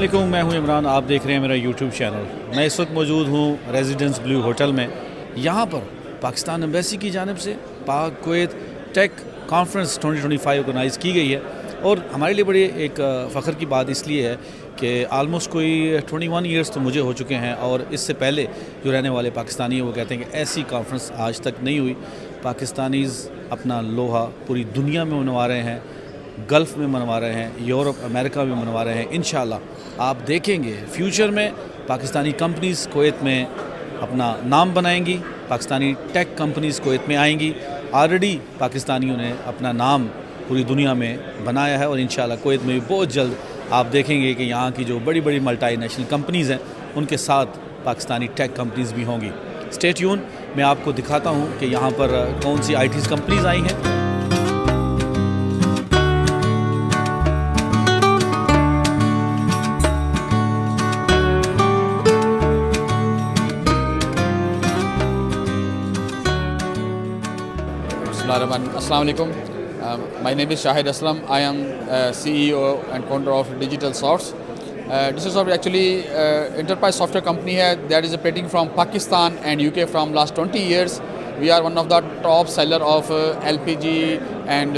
علیکم، میں ہوں عمران. آپ دیکھ رہے ہیں میرا یوٹیوب چینل. میں اس وقت موجود ہوں ریزیڈنس بلیو ہوٹل میں. یہاں پر پاکستان ایمبیسی کی جانب سے پاک کویت ٹیک کانفرنس 2025 آرگنائز کی گئی ہے. اور ہمارے لیے بڑی ایک فخر کی بات اس لیے ہے کہ آلموسٹ کوئی 21 ایئرس تو مجھے ہو چکے ہیں، اور اس سے پہلے جو رہنے والے پاکستانی ہیں وہ کہتے ہیں کہ ایسی کانفرنس آج تک نہیں ہوئی. پاکستانیز اپنا لوہا پوری دنیا میں منوا رہے ہیں، گلف میں منوا رہے ہیں، یورپ امریکہ میں منوا رہے ہیں. انشاءاللہ آپ دیکھیں گے فیوچر میں پاکستانی کمپنیز کویت میں اپنا نام بنائیں گی، پاکستانی ٹیک کمپنیز کویت میں آئیں گی. آلریڈی پاکستانیوں نے اپنا نام پوری دنیا میں بنایا ہے، اور انشاءاللہ کویت میں بھی بہت جلد آپ دیکھیں گے کہ یہاں کی جو بڑی بڑی ملٹی نیشنل کمپنیز ہیں ان کے ساتھ پاکستانی ٹیک کمپنیز بھی ہوں گی. Stay tune. میں آپ کو دکھاتا ہوں کہ یہاں پر کون سی IT's کمپنیز آئی ہیں. Assalamu alaikum. My name is Shahid Aslam. I am CEO and founder of Digital Softs. Digital Softs actually enterprise software company that is operating from Pakistan and UK from last 20 years. We are one of the top seller of LPG and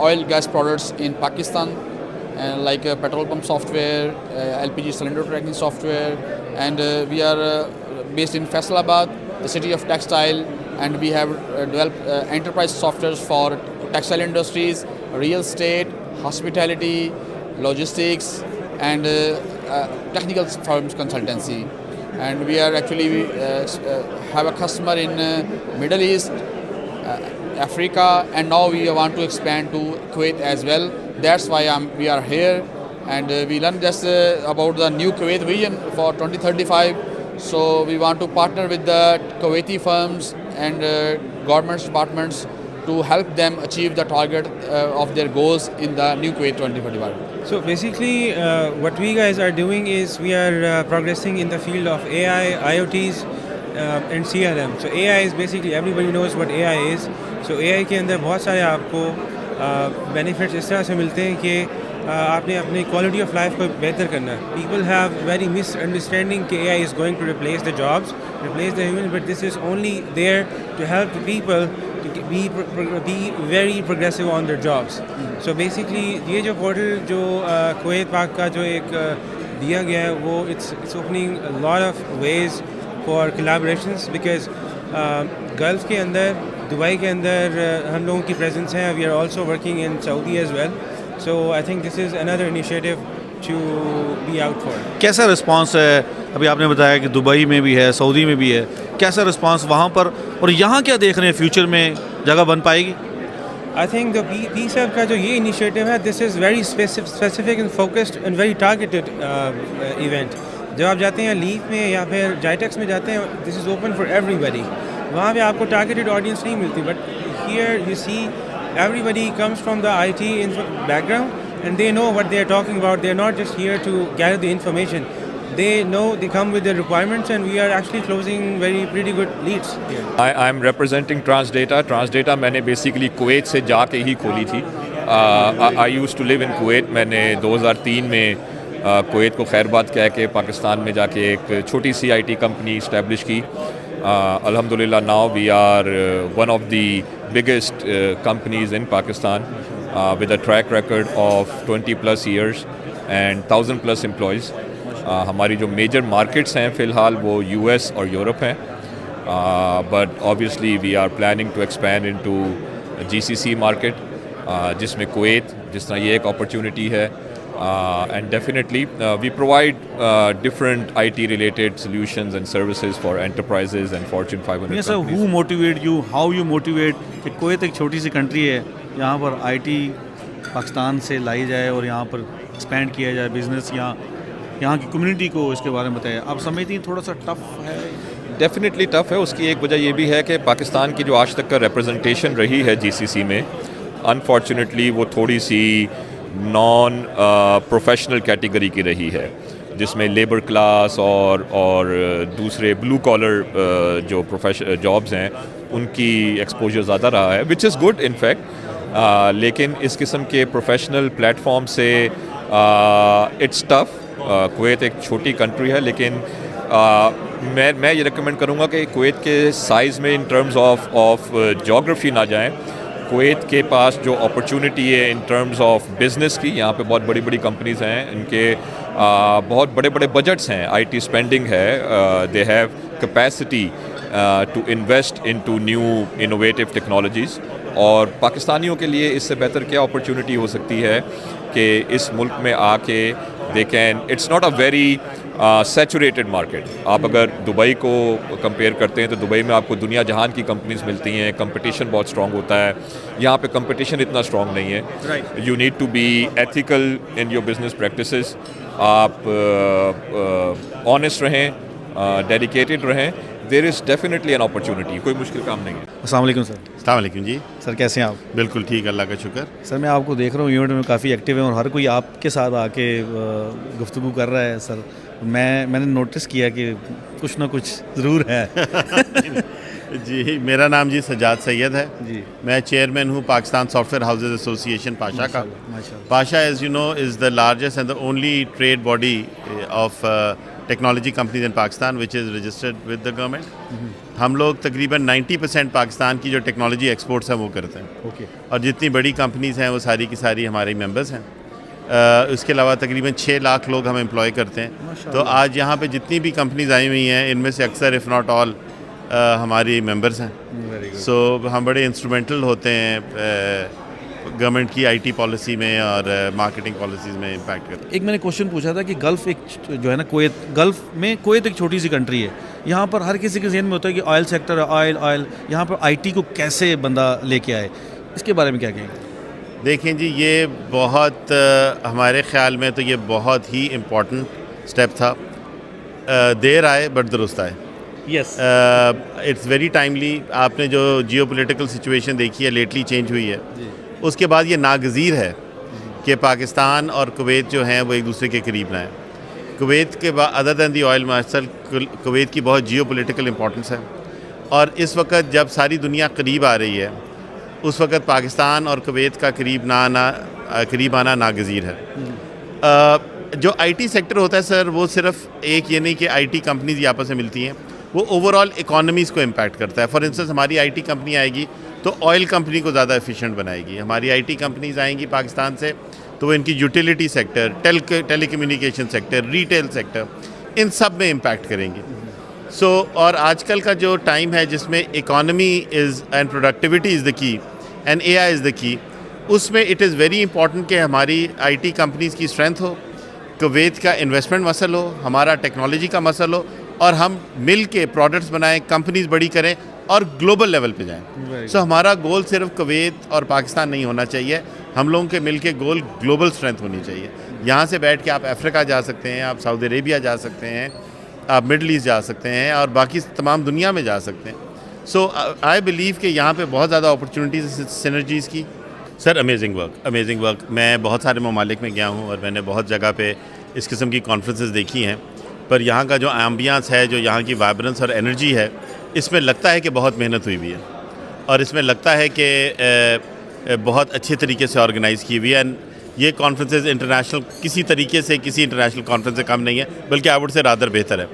oil gas products in Pakistan, like petrol pump software, LPG cylinder tracking software, and we are based in Faisalabad, the city of textile, and we have developed enterprise softwares for textile industries, real estate, hospitality, logistics, and technical firms consultancy. And we are actually have a customer in Middle East, Africa, and now we want to expand to Kuwait as well. That's why we are here, and we learned just about the new Kuwait vision for 2035. So we want to partner with the Kuwaiti firms and government departments to help them achieve the target of their goals in the new Kuwait 2025. So basically what we guys are doing is we are progressing in the field of AI, IoTs and CRM. So AI is basically, everybody knows what AI is. So AI کے اندر بہت سارے آپ کو benefits اس طرح سے ملتے ہیں کہ آپ نے اپنی کوالٹی آف لائف کو بہتر کرنا ہے. People have very miss understanding کہ AI is going to replace the jobs, replace the humans, but this is only there to help the people to be very progressive on their jobs. So basically یہ جو portal جو Kuwait پاک کا جو ایک دیا گیا ہے وہ it's opening a lot of ways for collaborations, because golf کے اندر، دبئی کے اندر ہم لوگوں کی پریزنس ہے. We are also working in Saudi as well. So I think this is another initiative to be out for. کیسا response ہے؟ ابھی آپ نے بتایا کہ دبئی میں بھی ہے، سعودی میں بھی ہے. کیسا رسپانس وہاں پر، اور یہاں کیا دیکھ رہے ہیں فیوچر میں جگہ بن پائے گی؟ I think the PSAP کا جو یہ انیشیٹو ہے, this is very specific and focused and very targeted event. جب آپ جاتے ہیں لیف میں یا پھر جائٹیکس میں جاتے ہیں, this is open for everybody. وہاں پہ آپ کو targeted audience نہیں ملتی, but here you see everybody comes from the IT background and they know what they are talking about. They are not just here to gather the information. They know, they come with their requirements, and we are actually closing pretty good leads here. I'm representing Transdata. Transdata میں نے basically Kuwait سے جا کے ہی کھولی تھی. I used to live in Kuwait. میں نے 2003 میں کویت کو خیر بات کہہ کے پاکستان میں جا کے ایک چھوٹی سی IT کمپنی اسٹیبلش کی. Alhamdulillah, now we are one of the biggest companies in Pakistan with a track record of 20 plus years and 1000 plus employees. ہماری جو میجر مارکیٹس ہیں فی الحال وہ US اور یورپ ہیں, but obviously we are planning to expand into GCC market, جس میں کویت جس طرح یہ ایک opportunity ہے. And definitely we provide different IT related solutions and services for enterprises and Fortune 500 Yes, sir. Who motivate you? How you motivate کہ Kuwait ایک چھوٹی سی کنٹری ہے, یہاں پر IT پاکستان سے لائی جائے اور یہاں پر ایکسپینڈ کیا جائے بزنس, یہاں کی کمیونٹی کو اس کے بارے میں بتائیں. آپ سمجھتی ہیں تھوڑا سا ٹف ہے؟ ڈیفینیٹلی ٹف ہے. اس کی ایک وجہ یہ بھی ہے کہ پاکستان کی جو آج تک کا ریپرزنٹیشن رہی ہے GCC میں, انفارچونیٹلی وہ تھوڑی سی نان پروفیشنل کیٹیگری کی رہی ہے, جس میں لیبر کلاس اور دوسرے بلو کالر جو جابز ہیں ان کی ایکسپوجر زیادہ رہا ہے, وچ از گڈ ان فیکٹ. لیکن اس قسم کے پروفیشنل پلیٹ فارم سے اٹس ٹف. کویت ایک چھوٹی کنٹری ہے لیکن میں یہ ریکمینڈ کروں گا کہ کویت کے سائز میں ان ٹرمز آف جیوگرافی نہ جائیں. کویت کے پاس جو اپرچونٹی ہے ان ٹرمز آف بزنس کی, یہاں پہ بہت بڑی بڑی کمپنیز ہیں, ان کے بہت بڑے بڑے بجٹس ہیں, آئی ٹی اسپینڈنگ ہے, they have capacity to invest in to new innovative technologies. اور پاکستانیوں کے لیے اس سے بہتر کیا اپرچونٹی ہو سکتی ہے کہ اس ملک میں آ کے they can, it's not a very saturated market. آپ اگر دبئی کو کمپیئر کرتے ہیں تو دبئی میں آپ کو دنیا جہان کی کمپنیز ملتی ہیں, کمپٹیشن بہت اسٹرانگ ہوتا ہے. یہاں پہ کمپٹیشن اتنا اسٹرانگ نہیں ہے. You need to be ethical in your business practices. آپ آنیسٹ رہیں, ڈیڈیکیٹڈ رہیں. There is definitely an opportunity. کوئی مشکل کام نہیں ہے. السلام علیکم سر. السلام علیکم جی. سر کیسے ہیں آپ؟ بالکل ٹھیک, اللہ کا شکر. سر میں آپ کو دیکھ رہا ہوں ایونٹ میں کافی ایکٹیو ہیں اور ہر کوئی آپ کے ساتھ آ کے گفتگو کر رہا ہے. سر میں نے نوٹس کیا کہ کچھ نہ کچھ ضرور ہے. جی میرا نام جی سجاد سید ہے. جی میں چیئرمین ہوں پاکستان سافٹ ویئر ہاؤسز ایسوسی ایشن پاشا کا. ماشاءاللہ. PASHA as you know is the largest and the only trade body of technology companies in Pakistan which is registered with the government. ہم لوگ تقریباً 90% پاکستان کی جو ٹیکنالوجی ایکسپورٹس ہیں وہ کرتے ہیں. اوکے. اور جتنی بڑی کمپنیز ہیں وہ ساری کی ساری ہمارے ممبرز ہیں. اس کے علاوہ تقریباً 6 لاکھ لوگ ہم امپلائی کرتے ہیں. تو آج یہاں پہ جتنی بھی کمپنیز آئی ہوئی ہیں ان میں سے اکثر اف ناٹ آل ہماری ممبرز ہیں. سو ہم بڑے انسٹرومنٹل ہوتے ہیں گورنمنٹ کی آئی ٹی پالیسی میں اور مارکیٹنگ پالیسیز میں امپیکٹ کرتے ہیں. ایک میں نے کوشچن پوچھا تھا کہ گلف ایک جو ہے نا کویت, گلف میں کویت ایک چھوٹی سی کنٹری ہے. یہاں پر ہر کسی کے ذہن میں ہوتا ہے کہ آئل سیکٹر ہے, آئل. یہاں پر آئی ٹی کو کیسے بندہ لے کے آئے, اس کے بارے میں کیا کہیں گے؟ دیکھیں جی یہ بہت ہمارے خیال میں تو یہ بہت ہی امپورٹنٹ اسٹیپ تھا. دیر آئے بٹ درست آئے. یس. It's very timely. آپ نے جو جیو پولیٹیکل سچویشن دیکھی ہے لیٹلی چینج ہوئی ہے, اس کے بعد یہ ناگزیر ہے کہ پاکستان اور کویت جو ہیں وہ ایک دوسرے کے قریب نہ ہیں. کویت کے بعد ادر دین دی آئل مارشل کویت کی بہت جیو پولیٹیکل امپورٹنس ہے. اور اس وقت جب ساری دنیا قریب آ رہی ہے اس وقت پاکستان اور کویت کا قریب آنا ناگزیر ہے. جو آئی ٹی سیکٹر ہوتا ہے سر وہ صرف ایک یہ نہیں کہ آئی ٹی کمپنیز یہ آپس میں ملتی ہیں, وہ اوور آل اکانومیز کو امپیکٹ کرتا ہے. فار انسٹنس ہماری آئی ٹی کمپنی آئے گی تو آئل کمپنی کو زیادہ ایفیشینٹ بنائے گی. ہماری آئی ٹی کمپنیز آئیں گی پاکستان سے تو وہ ان کی یوٹیلیٹی سیکٹر, ٹیلی کمیونیکیشن سیکٹر, ریٹیل سیکٹر, ان سب میں امپیکٹ کریں گی. اور آج کل کا جو ٹائم ہے جس میں economy is and productivity is the key and a I is the کی, اس میں اٹ از ویری امپورٹنٹ کہ ہماری آئی ٹی کمپنیز کی اسٹرینتھ ہو, کویت کا انویسٹمنٹ مسل ہو, ہمارا ٹیکنالوجی کا مسل ہو, اور ہم مل کے پروڈکٹس بنائیں, کمپنیز بڑی کریں اور گلوبل لیول پہ جائیں. سو ہمارا گول صرف کویت اور پاکستان نہیں ہونا چاہیے, ہم لوگوں کے مل کے گول گلوبل اسٹرینتھ ہونی چاہیے. یہاں سے بیٹھ کے آپ افریقہ جا سکتے ہیں, آپ سعودی عربیہ جا سکتے ہیں, آپ مڈل ایسٹ جا سکتے ہیں اور باقی تمام دنیا میں جا سکتے ہیں. سو آئی بلیو کہ یہاں پہ بہت زیادہ اپرچونیٹیز سینرجیز کی. سر امیزنگ ورک. میں بہت سارے ممالک میں گیا ہوں اور میں نے بہت جگہ پہ اس قسم کی کانفرنسز دیکھی ہیں, پر یہاں کا جو ایمبینس ہے, جو یہاں کی وائبرنس اور انرجی ہے, اس میں لگتا ہے کہ بہت محنت ہوئی ہوئی ہے اور اس میں لگتا ہے کہ بہت اچھے طریقے سے آرگنائز کی ہوئی ہے. یہ کانفرنسز انٹرنیشنل کسی طریقے سے کسی انٹرنیشنل کانفرنس سے کم نہیں ہے, بلکہ آئی وڈ سے رادر بہتر ہے.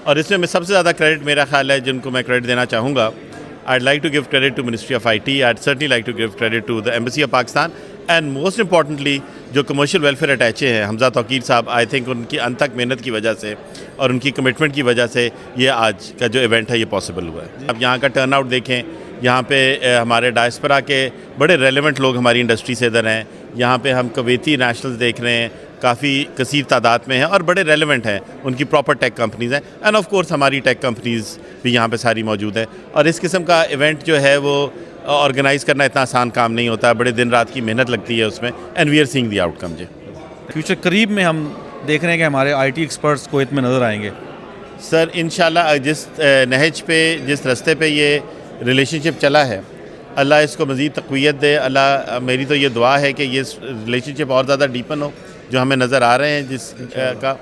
اور اس میں سب سے زیادہ کریڈٹ میرا خیال ہے جن کو میں کریڈٹ دینا چاہوں گا, I'd like to give credit to Ministry of IT. I'd certainly like to give credit to the Embassy of Pakistan. And most importantly, جو کمرشل ویلفیئر اٹیچے ہیں حمزہ توقیر صاحب, آئی تھنک ان کی انتھک محنت کی وجہ سے اور ان کی کمٹمنٹ کی وجہ سے یہ آج کا جو ایونٹ ہے یہ پاسبل ہوا ہے. اب یہاں کا ٹرن آؤٹ دیکھیں, یہاں پہ ہمارے ڈائسپرا کے بڑے ریلیونٹ لوگ ہماری انڈسٹری سے ادھر ہیں. یہاں پہ ہم کویتی نیشنلز دیکھ رہے ہیں, کافی کثیر تعداد میں ہیں اور بڑے ریلیونٹ ہیں, ان کی پراپر ٹیک کمپنیز ہیں. اینڈ آف کورس ہماری ٹیک کمپنیز بھی یہاں پہ ساری موجود ہیں. اور اس قسم کا ایونٹ جو ہے وہ آرگنائز کرنا اتنا آسان کام نہیں ہوتا ہے, بڑے دن رات کی محنت لگتی ہے اس میں. And we are seeing the outcome. جی فیوچر قریب میں ہم دیکھ رہے ہیں کہ ہمارے آئی ٹی ایکسپرٹس کویت میں نظر آئیں گے سر انشاءاللہ. جس نہج پہ, جس رستے پہ یہ ریلیشن شپ چلا ہے, اللہ اس کو مزید تقویت دے. اللہ میری تو یہ دعا ہے کہ یہ ریلیشن شپ اور زیادہ ڈیپن ہو جو ہمیں نظر آ رہے ہیں جس کا.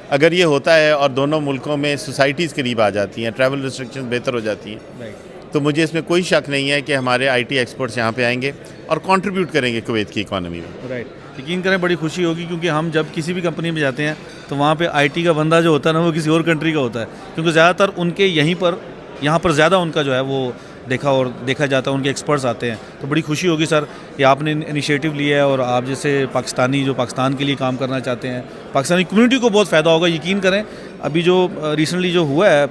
اگر یہ ہوتا ہے اور دونوں ملکوں میں سوسائٹیز قریب آ جاتی ہیں, ٹریول ریسٹرکشنز بہتر ہو جاتی ہیں, تو مجھے اس میں کوئی شک نہیں ہے کہ ہمارے آئی ٹی ایکسپرٹس یہاں پہ آئیں گے اور کنٹریبیوٹ کریں گے کویت کی اکانومی میں. رائٹ. یقین کریں بڑی خوشی ہوگی، کیونکہ ہم جب کسی بھی کمپنی میں جاتے ہیں تو وہاں پہ آئی ٹی کا بندہ جو ہوتا ہے نا وہ کسی اور کنٹری کا ہوتا ہے، کیونکہ زیادہ تر ان کے یہاں پر زیادہ ان کا جو ہے وہ دیکھا جاتا ہے، ان کے ایکسپرٹس آتے ہیں. تو بڑی خوشی ہوگی سر کہ آپ نے انیشیٹو لیا ہے، اور آپ جیسے پاکستانی جو پاکستان کے لیے کام کرنا چاہتے ہیں، پاکستانی کمیونٹی کو بہت فائدہ ہوگا. یقین کریں ابھی جو ریسنٹلی جو ہوا ہے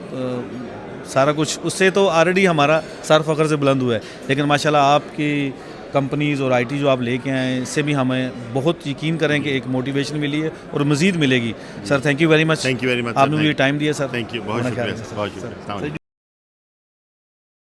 سارا کچھ، اس سے تو آلریڈی ہمارا سر فخر سے بلند ہوا ہے، لیکن ماشاءاللہ آپ کی کمپنیز اور آئی ٹی جو آپ لے کے آئے ہیں اس سے بھی ہمیں بہت یقین کریں کہ ایک موٹیویشن ملی ہے اور مزید ملے گی. Sir thank you very much. Thank you very much. آپ نے مجھے ٹائم دیا سر. Thank you. بہت شکریہ. بہت شکریہ.